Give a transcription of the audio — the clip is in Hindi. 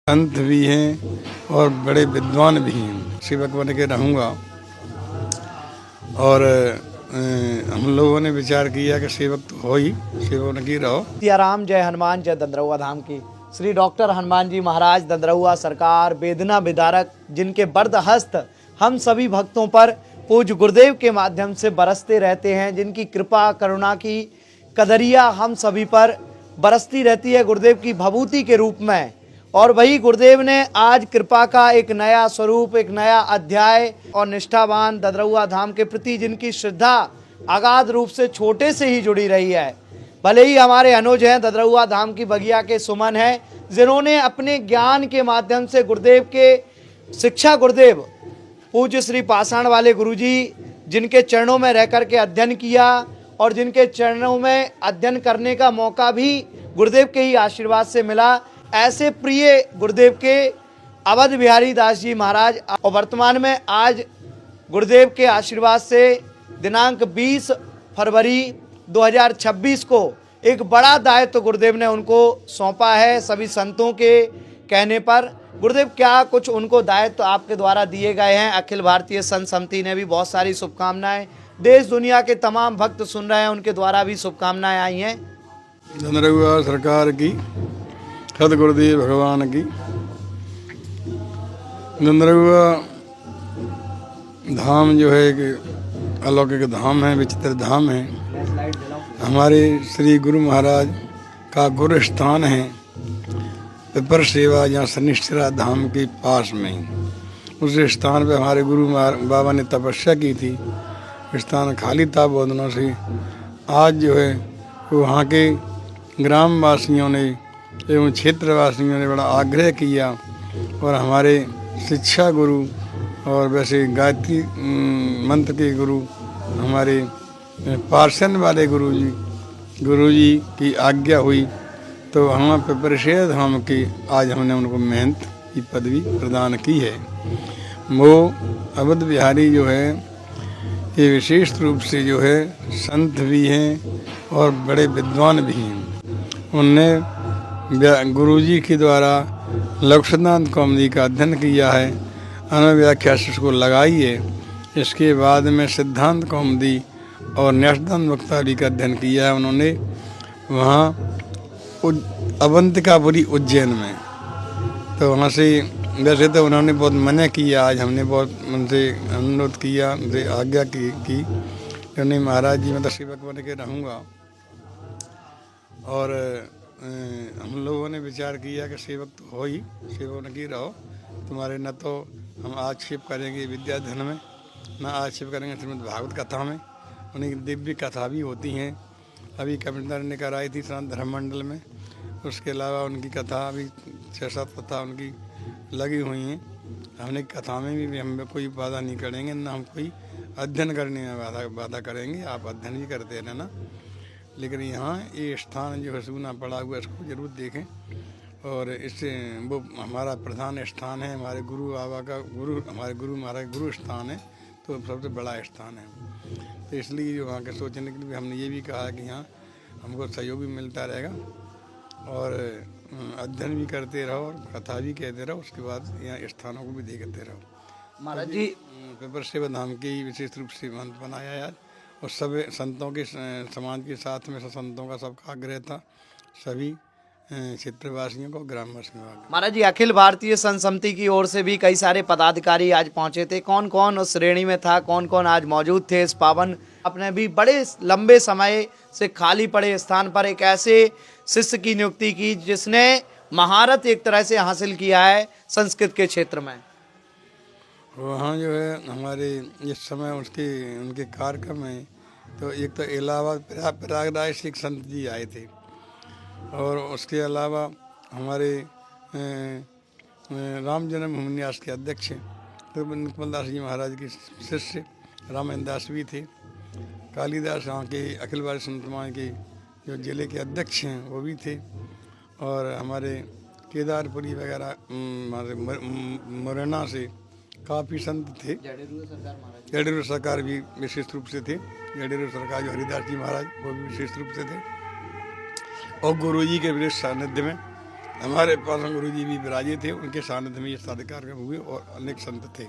संत भी हैं और बड़े विद्वान भी हैं। सेवक बन के रहूँगा और हम लोगों ने विचार किया कि सेवक तो हो ही, सेवक बन के रहो। सियाराम, जय हनुमान, जय दंदरौआ धाम की। श्री डॉक्टर हनुमान जी महाराज दंदरौआ सरकार वेदना विदारक, जिनके बर्द हस्त हम सभी भक्तों पर पूज्य गुरुदेव के माध्यम से बरसते रहते हैं, जिनकी कृपा करुणा की कदरिया हम सभी पर बरसती रहती है गुरुदेव की भभूति के रूप में। और वही गुरुदेव ने आज कृपा का एक नया स्वरूप, एक नया अध्याय और निष्ठावान दंदरौआ धाम के प्रति जिनकी श्रद्धा अगाध रूप से छोटे से ही जुड़ी रही है। भले ही हमारे अनुज हैं, दंदरौआ धाम की बगिया के सुमन हैं, जिन्होंने अपने ज्ञान के माध्यम से गुरुदेव के शिक्षा गुरुदेव पूज्य श्री पाषाण वाले गुरुजी, जिनके चरणों में रह कर के अध्ययन किया और जिनके चरणों में अध्ययन करने का मौका भी गुरुदेव के ही आशीर्वाद से मिला, ऐसे प्रिय गुरुदेव के अवध बिहारी दास जी महाराज और वर्तमान में आज गुरुदेव के आशीर्वाद से दिनांक 20 फरवरी 2026 को एक बड़ा दायित्व गुरुदेव ने उनको सौंपा है। सभी संतों के कहने पर गुरुदेव क्या कुछ उनको दायित्व आपके द्वारा दिए गए हैं। अखिल भारतीय संत समिति ने भी बहुत सारी शुभकामनाएं, देश दुनिया के तमाम भक्त सुन रहे हैं, उनके द्वारा भी शुभकामनाएं आई हैं। दंदरौआ सरकार की, सद गुरुदेव भगवान की। दंदरौआ धाम जो है कि अलौकिक धाम है, विचित्र धाम है। हमारे श्री गुरु महाराज का गुरु स्थान है पिपर सेवा या शनिश्चरा धाम के पास में। उस स्थान पर हमारे गुरु बाबा ने तपस्या की थी। स्थान खाली था बहुत दिनों से। आज जो है वहाँ के ग्रामवासियों ने एवं क्षेत्रवासियों ने बड़ा आग्रह किया और हमारे शिक्षा गुरु और वैसे गायत्री मंत्र के गुरु हमारे पार्शन वाले गुरुजी की आज्ञा हुई तो हम पिपरसेवा धाम की आज हमने उनको महंत की पदवी प्रदान की है। वो अवध बिहारी जो है ये विशेष रूप से जो है संत भी हैं और बड़े विद्वान भी हैं। उनने गुरुजी के द्वारा लक्ष्यदान कौमुदी का अध्ययन किया है, अनुव्याख्या से उसको लगाई है। इसके बाद में सिद्धांत कौमुदी और न्यासदान वक्तावली का अध्ययन किया है उन्होंने वहाँ अवंतिकापुरी उज्जैन में। तो वहाँ से वैसे तो उन्होंने बहुत मना किया, आज हमने बहुत उनसे अनुरोध किया, उनसे आज्ञा की कि नहीं महाराज जी मैं तो सेवक बन के रहूँगा। और हम लोगों ने विचार किया कि सेवक तो हो ही, सेवक बन के रहो। तुम्हारे न तो हम आक्षेप करेंगे विद्याधन में, न आक्षेप करेंगे श्रीमद् भागवत कथा में। उन्हीं दिव्य कथा भी होती हैं, अभी कमिश्नर ने कराई थी सनातन धर्म मंडल में। उसके अलावा उनकी कथा अभी 6-7 कथा उनकी लगी हुई हैं। हमने कथा में भी हम कोई बाधा नहीं करेंगे, ना हम कोई अध्ययन करने में बाधा करेंगे। आप अध्ययन भी करते रहना, लेकिन यहाँ ये स्थान जो है सूना पड़ा हुआ इसको जरूर देखें। और इससे वो हमारा प्रधान स्थान है, हमारे गुरु बाबा का हमारे गुरु महाराज गुरु स्थान है, तो सबसे बड़ा स्थान है। तो इसलिए जो वहाँ के सोचने के लिए हमने ये भी कहा कि यहाँ हमको सहयोग भी मिलता रहेगा और अध्ययन भी करते रहो और कथा भी कहते रहो। उसके बाद यहाँ स्थानों को भी देखते रहो। महाराज जी पिपरसेवा धाम की विशेष रूप से महंत बनाया यार, और सब संतों के समाज के साथ में संतों का सबका आग्रह था, सभी क्षेत्रवासियों को, ग्रामवासियों को। महाराज जी अखिल भारतीय संत समिति की ओर से भी कई सारे पदाधिकारी आज पहुंचे थे। कौन कौन उस श्रेणी में था, कौन कौन आज मौजूद थे इस पावन, आपने भी बड़े लंबे समय से खाली पड़े स्थान पर एक ऐसे शिष्य की नियुक्ति की जिसने महारत एक तरह से हासिल किया है संस्कृत के क्षेत्र में। वहाँ जो है हमारे इस समय उनके कार्यक्रम में तो एक तो इलाहाबाद प्रयागराज से एक संत जी आए थे और उसके अलावा हमारे राम जन्मभूमि न्यास के अध्यक्ष कमल दास जी महाराज के शिष्य रामेंद्र दास भी थे। कालीदास यहाँ के अखिल भारतीय संत समाज के जो जिले के अध्यक्ष हैं वो भी थे। और हमारे केदारपुरी वगैरह मुरैना से काफ़ी संत थे। जडेरू सरकार भी विशेष रूप से थे। जडेरू सरकार जो हरिदास जी महाराज वो भी विशेष रूप से थे। और गुरु जी के विशेष सानिध्य में हमारे परम गुरु जी भी विराजित थे, उनके सानिध्य में ये सारे कार्यक्रम हुए और अनेक संत थे।